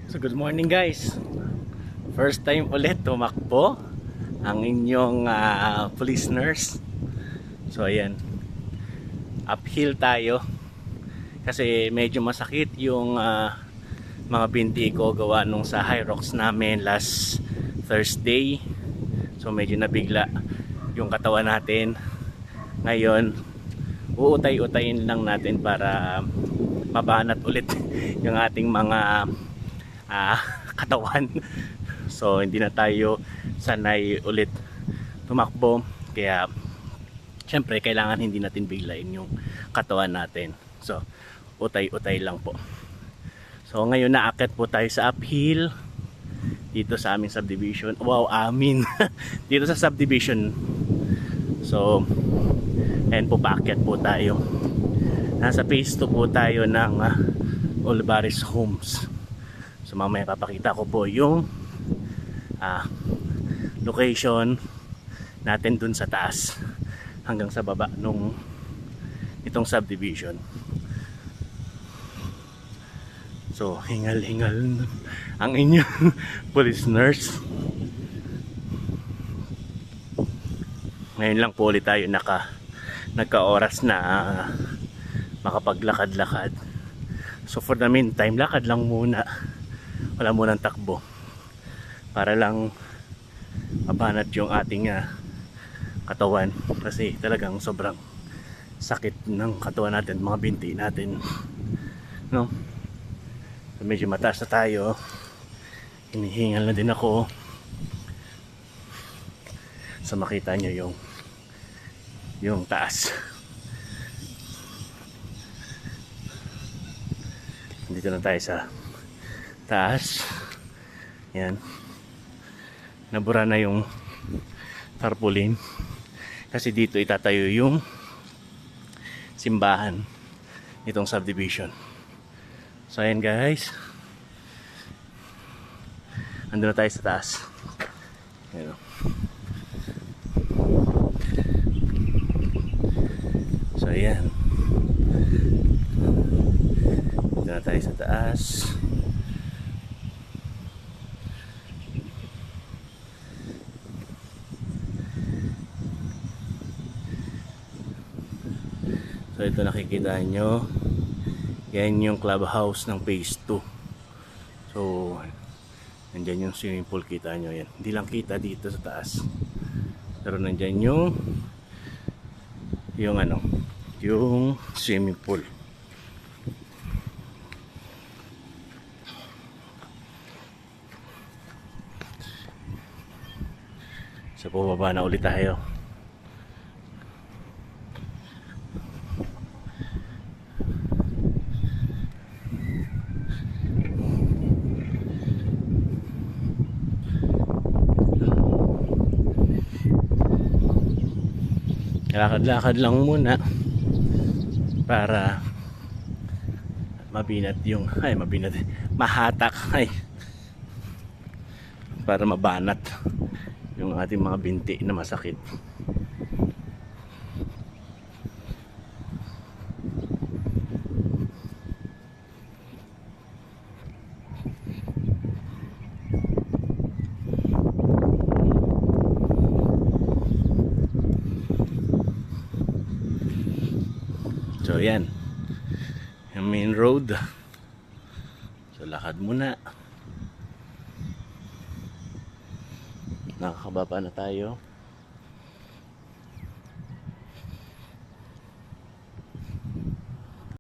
So good morning guys. First time ulit tumakbo ang inyong police nurse. So ayan, uphill tayo kasi medyo masakit yung mga binti ko gawa nung sa high rocks namin last Thursday. So medyo nabigla yung katawan natin. Ngayon uutay-utayin lang natin para mabanat ulit yung ating mga katawan. So hindi na tayo sanay ulit tumakbo, kaya syempre kailangan hindi natin biglain yung katawan natin. So utay-utay lang po. So ngayon naakyat po tayo sa uphill dito sa aming subdivision. Wow, amin. Dito sa subdivision. So and po paakyat po tayo. Nasa phase 2 po tayo ng Olivares Homes. So mamaya papakita ko po yung location natin dun sa taas hanggang sa baba nung itong subdivision. So hingal-hingal ang inyong police nurse. Ngayon lang po ulit tayo nagka-oras na makapaglakad-lakad. So for the meantime, lakad lang muna. Wala munang takbo para lang mabanat yung ating katawan kasi talagang sobrang sakit ng katawan natin, mga binti natin, no? So medyo mataas na tayo, hinihingal na din ako sa makita nyo yung taas. Dito na tayo sa taas. Yan, nabura na yung tarpaulin kasi dito itatayo yung simbahan itong subdivision. So ayan guys, andun na tayo sa taas. Ayan. So ayan, andun na tayo sa taas. So ito nakikita nyo, yan yung clubhouse ng phase 2. So nandyan yung swimming pool, kita nyo yan. Hindi lang kita dito sa taas, pero nandyan yung swimming pool. So bumaba na ulit tayo. Lakad-lakad lang muna para mahatak para mabanat yung ating mga binti na masakit. So yan, yung main road. So lakad muna. Nakakababa na tayo.